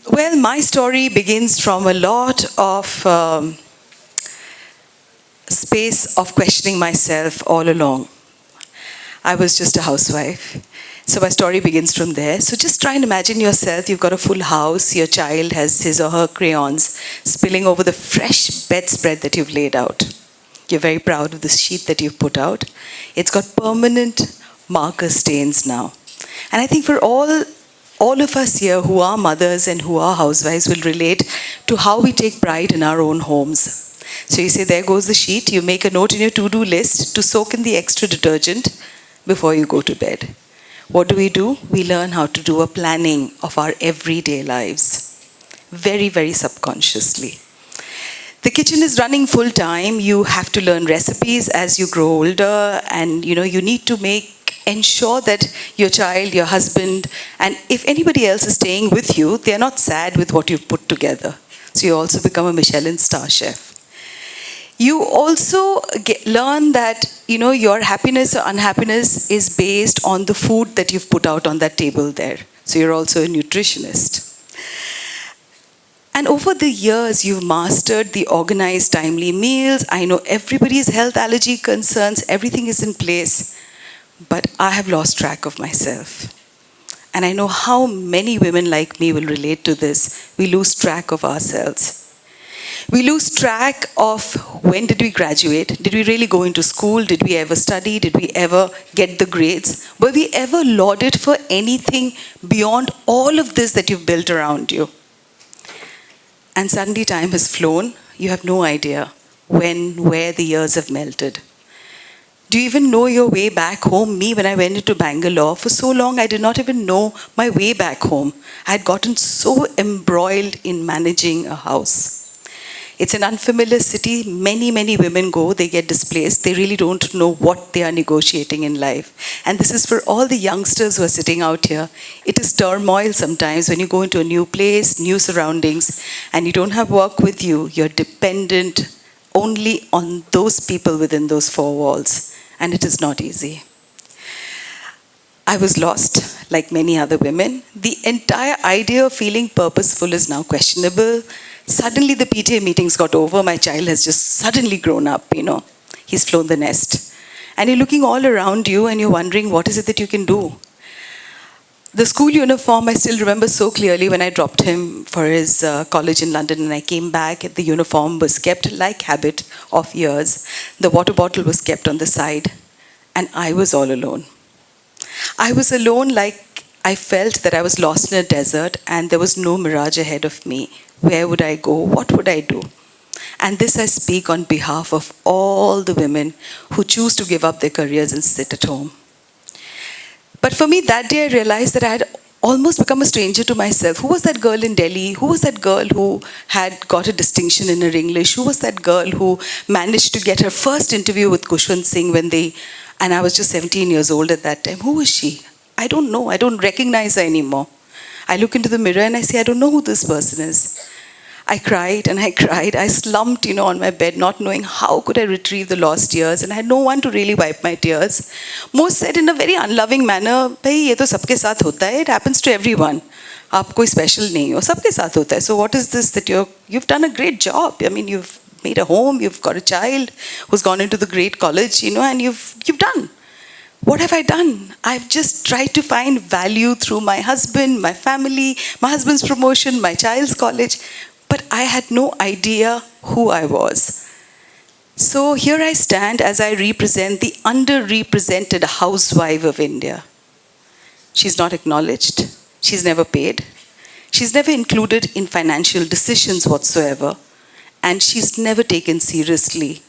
Well, my story begins from a lot of space of questioning myself all along. I was just a housewife. So my story begins from there. So just try and imagine yourself, you've got a full house, your child has his or her crayons spilling over the fresh bedspread that you've laid out. You're very proud of the sheet that you've put out. It's got permanent marker stains now. And I think for all of us here who are mothers and who are housewives will relate to how we take pride in our own homes. So you say, there goes the sheet. You make a note in your to-do list to soak in the extra detergent before you go to bed. What do? We learn how to do a planning of our everyday lives. Very, very subconsciously. The kitchen is running full time. You have to learn recipes as you grow older, and you need to ensure that your child, your husband, and if anybody else is staying with you, they're not sad with what you've put together. So you also become a Michelin star chef. You also learn that your happiness or unhappiness is based on the food that you've put out on that table there. So you're also a nutritionist. And over the years, you've mastered the organized, timely meals. I know everybody's health allergy concerns, everything is in place. But I have lost track of myself. And I know how many women like me will relate to this. We lose track of ourselves. We lose track of when did we graduate? Did we really go into school? Did we ever study? Did we ever get the grades? Were we ever lauded for anything beyond all of this that you've built around you? And suddenly time has flown. You have no idea where the years have melted. Do you even know your way back home? Me, when I went into Bangalore, for so long I did not even know my way back home. I had gotten so embroiled in managing a house. It's an unfamiliar city. Many, many women go, they get displaced. They really don't know what they are negotiating in life. And this is for all the youngsters who are sitting out here. It is turmoil sometimes when you go into a new place, new surroundings, and you don't have work with you. You're dependent only on those people within those four walls. And it is not easy. I was lost, like many other women. The entire idea of feeling purposeful is now questionable. Suddenly the PTA meetings got over. My child has just suddenly grown up, He's flown the nest. And you're looking all around you and you're wondering, what is it that you can do? The school uniform, I still remember so clearly when I dropped him for his college in London and I came back, the uniform was kept like habit of years. The water bottle was kept on the side and I was all alone. I was alone, like I felt that I was lost in a desert and there was no mirage ahead of me. Where would I go? What would I do? And this I speak on behalf of all the women who choose to give up their careers and sit at home. But for me, that day I realized that I had almost become a stranger to myself. Who was that girl in Delhi? Who was that girl who had got a distinction in her English? Who was that girl who managed to get her first interview with Kushwant Singh and I was just 17 years old at that time. Who was she? I don't know. I don't recognize her anymore. I look into the mirror and I say, I don't know who this person is. I cried and I cried. I slumped, on my bed, not knowing how could I retrieve the lost years. And I had no one to really wipe my tears. Most said in a very unloving manner, "Bhai, ye to sabke saath hota hai. It happens to everyone. Aap koi special nahi ho. Sabke saath hota hai. So what is this that you've done a great job. I mean, you've made a home. You've got a child who's gone into the great college, and you've done. What have I done? I've just tried to find value through my husband, my family, my husband's promotion, my child's college. But I had no idea who I was. So here I stand as I represent the underrepresented housewife of India. She's not acknowledged. She's never paid. She's never included in financial decisions whatsoever. And she's never taken seriously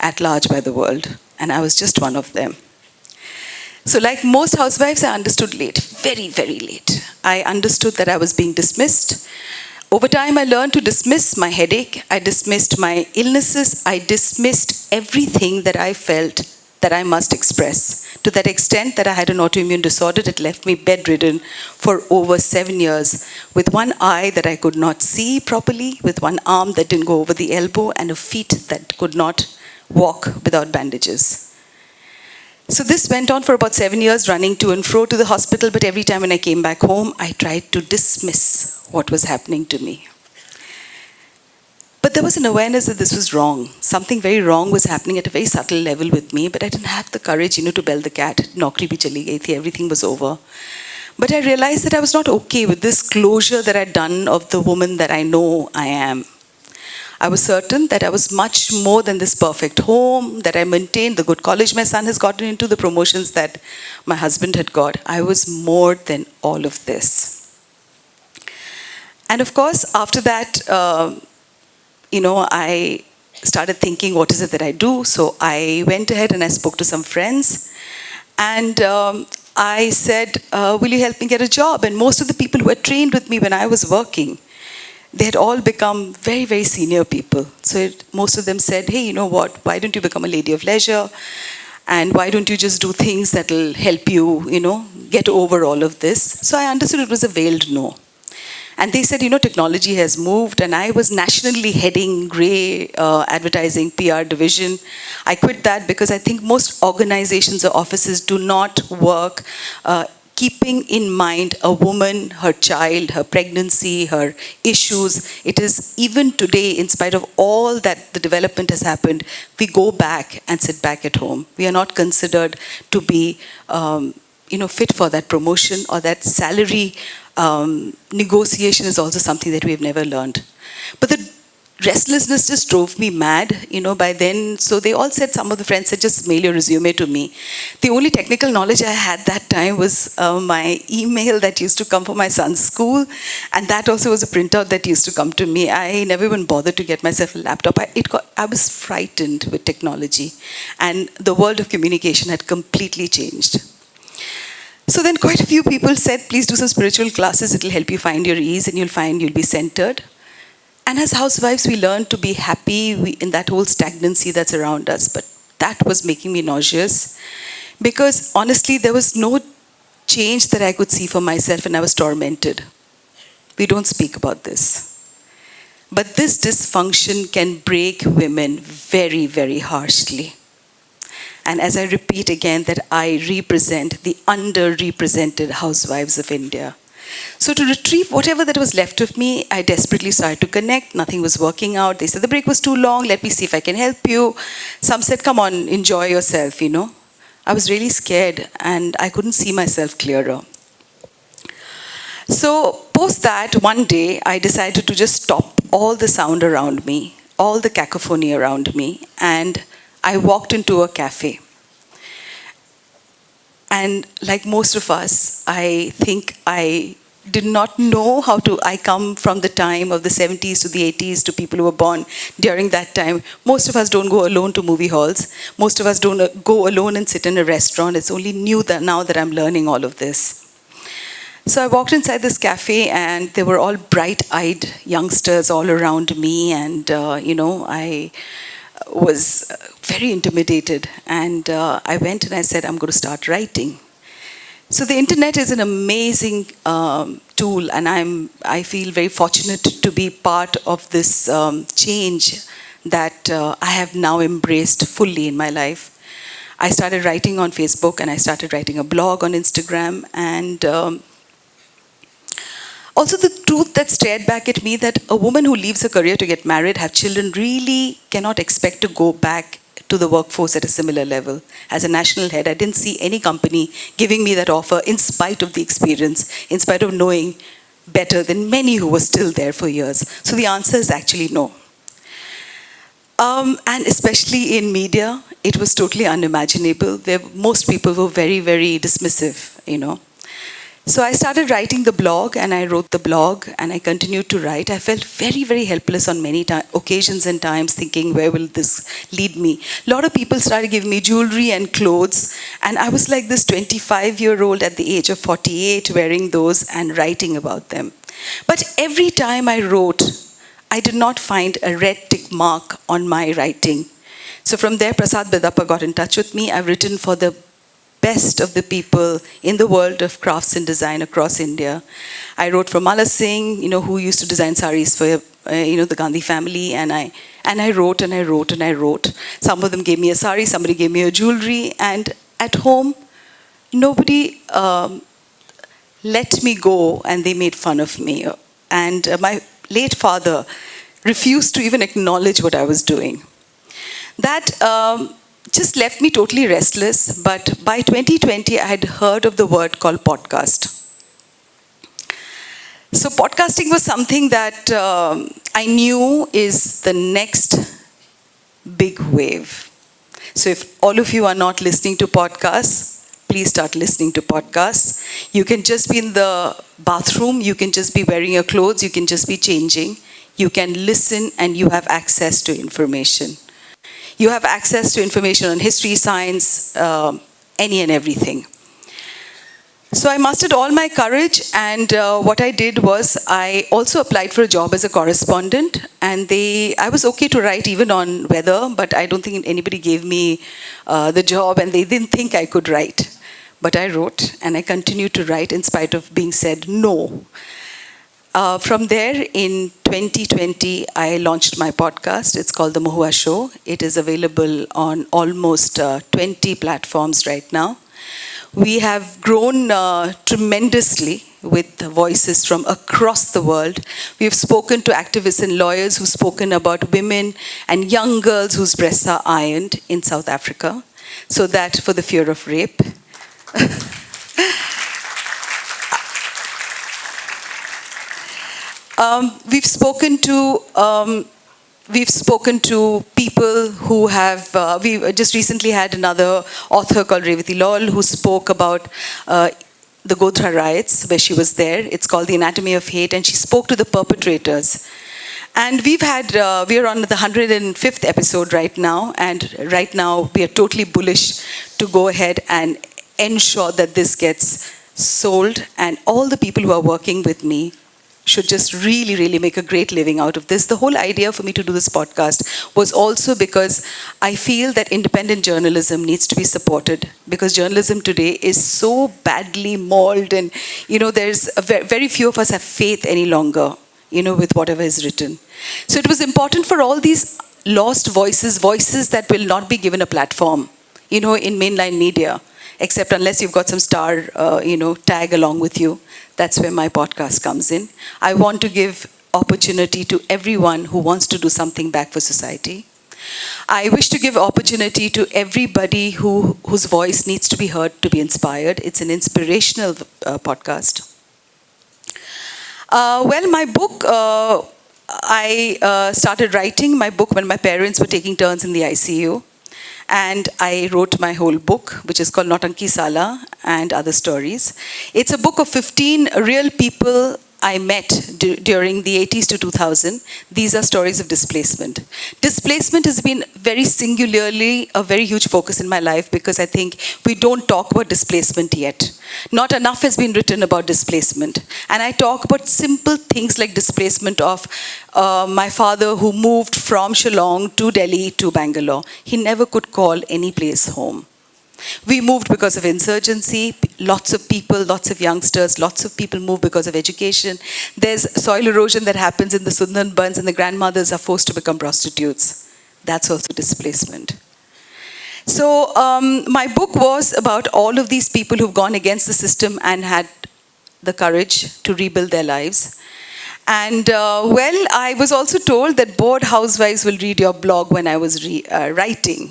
at large by the world. And I was just one of them. So like most housewives, I understood late, very, very late. I understood that I was being dismissed. Over time, I learned to dismiss my headache. I dismissed my illnesses. I dismissed everything that I felt that I must express. To that extent that I had an autoimmune disorder that left me bedridden for over 7 years, with one eye that I could not see properly, with one arm that didn't go over the elbow, and a feet that could not walk without bandages. So this went on for about 7 years, running to and fro to the hospital, but every time when I came back home, I tried to dismiss what was happening to me. But there was an awareness that this was wrong. Something very wrong was happening at a very subtle level with me, but I didn't have the courage, to bell the cat. Naukri bhi chali gayi thi, everything was over. But I realized that I was not okay with this closure that I'd done of the woman that I know I am. I was certain that I was much more than this perfect home, that I maintained the good college my son has gotten into, the promotions that my husband had got. I was more than all of this. And of course, after that, I started thinking, what is it that I do? So I went ahead and I spoke to some friends. And I said, will you help me get a job? And most of the people who had trained with me when I was working, they had all become very, very senior people. So most of them said, hey, you know what? Why don't you become a lady of leisure? And why don't you just do things that will help you, get over all of this? So I understood it was a veiled no. And they said, technology has moved, and I was nationally heading Grey advertising PR division. I quit that because I think most organizations or offices do not work keeping in mind a woman, her child, her pregnancy, her issues. It is even today, in spite of all that the development has happened, we go back and sit back at home. We are not considered to be fit for that promotion, or that salary negotiation is also something that we have never learned. But the restlessness just drove me mad, by then. So they all said, some of the friends said, just mail your resume to me. The only technical knowledge I had that time was my email that used to come for my son's school. And that also was a printout that used to come to me. I never even bothered to get myself a laptop. I was frightened with technology. And the world of communication had completely changed. So then quite a few people said, please do some spiritual classes. It'll help you find your ease and you'll find you'll be centered. And as housewives, we learn to be happy in that whole stagnancy that's around us. But that was making me nauseous, because honestly, there was no change that I could see for myself, and I was tormented. We don't speak about this. But this dysfunction can break women very, very harshly. And as I repeat again, that I represent the underrepresented housewives of India. So to retrieve whatever that was left of me, I desperately started to connect. Nothing was working out. They said, the break was too long. Let me see if I can help you. Some said, come on, enjoy yourself, I was really scared, and I couldn't see myself clearer. So post that, one day, I decided to just stop all the sound around me, all the cacophony around me, and I walked into a cafe. And like most of us, I think I did not know I come from the time of the 70s to the 80s, to people who were born during that time. Most of us don't go alone to movie halls. Most of us don't go alone and sit in a restaurant. It's only now that I'm learning all of this. So I walked inside this cafe, and there were all bright-eyed youngsters all around me, and I was very intimidated, and I went and I said, I'm going to start writing. So the internet is an amazing tool, and I feel very fortunate to be part of this change that I have now embraced fully in my life. I started writing on Facebook, and I started writing a blog on Instagram, and also the truth that stared back at me, that a woman who leaves her career to get married, have children, really cannot expect to go back to the workforce at a similar level. As a national head, I didn't see any company giving me that offer, in spite of the experience, in spite of knowing better than many who were still there for years. So the answer is actually no. And especially in media, it was totally unimaginable. Most people were very, very dismissive, So I started writing the blog, and I wrote the blog, and I continued to write. I felt very, very helpless on many occasions and times, thinking, where will this lead me? A lot of people started giving me jewelry and clothes, and I was like this 25-year-old at the age of 48, wearing those and writing about them. But every time I wrote, I did not find a red tick mark on my writing. So from there, Prasad Bedappa got in touch with me. I've written for the best of the people in the world of crafts and design across India. I wrote for Mala Singh, who used to design saris for, the Gandhi family, and I wrote and I wrote and I wrote. Some of them gave me a sari, somebody gave me a jewelry, and at home, nobody let me go, and they made fun of me. And my late father refused to even acknowledge what I was doing. That just left me totally restless. But by 2020, I had heard of the word called podcast. So podcasting was something that I knew is the next big wave. So if all of you are not listening to podcasts, please start listening to podcasts. You can just be in the bathroom, you can just be wearing your clothes, you can just be changing. You can listen and you have access to information. You have access to information on history, science, any and everything. So I mustered all my courage, and what I did was I also applied for a job as a correspondent, and I was okay to write even on weather, but I don't think anybody gave me the job, and they didn't think I could write. But I wrote, and I continued to write in spite of being said no. From there, in 2020, I launched my podcast. It's called The Mohua Show. It is available on almost 20 platforms right now. We have grown tremendously with voices from across the world. We have spoken to activists and lawyers who've spoken about women and young girls whose breasts are ironed in South Africa, so that for the fear of rape. We've spoken to people who have, we just recently had another author called Revati Lal who spoke about the Godhra riots, where she was there. It's called The Anatomy of Hate, and she spoke to the perpetrators. And we are on the 105th episode right now, and right now we are totally bullish to go ahead and ensure that this gets sold, and all the people who are working with me should just really, really make a great living out of this. The whole idea for me to do this podcast was also because I feel that independent journalism needs to be supported, because journalism today is so badly mauled, and there's very few of us have faith any longer, with whatever is written. So it was important for all these lost voices that will not be given a platform, in mainline media, except unless you've got some star, tag along with you. That's where my podcast comes in. I want to give opportunity to everyone who wants to do something back for society. I wish to give opportunity to everybody whose voice needs to be heard to be inspired. It's an inspirational podcast. My book, I started writing my book when my parents were taking turns in the ICU. And I wrote my whole book, which is called Nautanki Sala and Other Stories. It's a book of 15 real people I met during the 80s to 2000. These are stories of displacement. Displacement has been very singularly a very huge focus in my life, because I think we don't talk about displacement yet. Not enough has been written about displacement. And I talk about simple things like displacement of my father who moved from Shillong to Delhi to Bangalore. He never could call any place home. We moved because of insurgency. Lots of people, lots of youngsters, lots of people move because of education. There's soil erosion that happens in the Sundarbans, and the grandmothers are forced to become prostitutes. That's also displacement. So my book was about all of these people who've gone against the system and had the courage to rebuild their lives. And I was also told that bored housewives will read your blog when I was writing,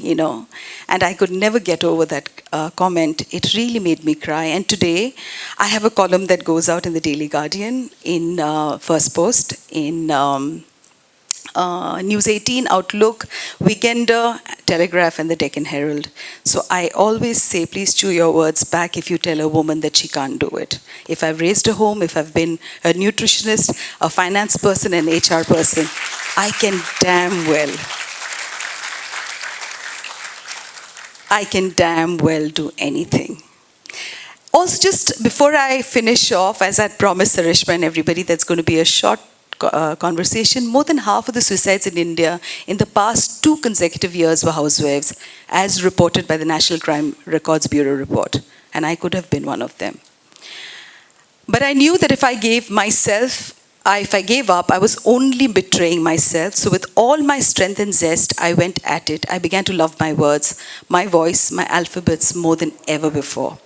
and I could never get over that comment. It really made me cry. And today, I have a column that goes out in the Daily Guardian, in First Post, in News 18, Outlook, Weekender, Telegraph, and the Deccan Herald. So I always say, please chew your words back if you tell a woman that she can't do it. If I've raised a home, if I've been a nutritionist, a finance person, an HR person, I can damn well do anything. Also, just before I finish off, as I promised Sarishma and everybody, that's going to be a short conversation. More than half of the suicides in India in the past 2 consecutive years were housewives, as reported by the National Crime Records Bureau report. And I could have been one of them. But I knew that if I gave up, I was only betraying myself. So with all my strength and zest, I went at it. I began to love my words, my voice, my alphabets more than ever before.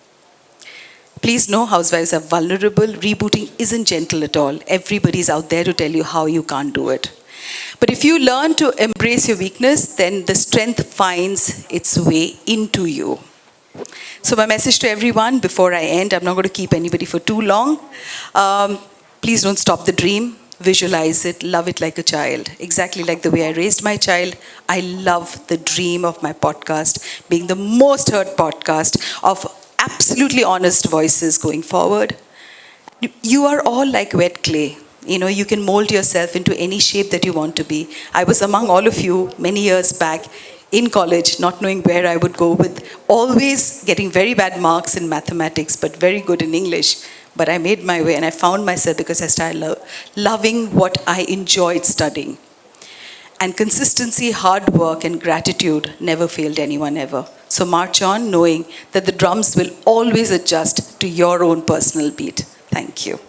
Please know housewives are vulnerable. Rebooting isn't gentle at all. Everybody's out there to tell you how you can't do it. But if you learn to embrace your weakness, then the strength finds its way into you. So my message to everyone before I end, I'm not going to keep anybody for too long. Please don't stop the dream. Visualize it, love it like a child. Exactly like the way I raised my child, I love the dream of my podcast being the most heard podcast of absolutely honest voices going forward. You are all like wet clay. You can mold yourself into any shape that you want to be. I was among all of you many years back in college, not knowing where I would go, with always getting very bad marks in mathematics, but very good in English. But I made my way and I found myself because I started loving what I enjoyed studying. And consistency, hard work, and gratitude never failed anyone ever. So march on knowing that the drums will always adjust to your own personal beat. Thank you.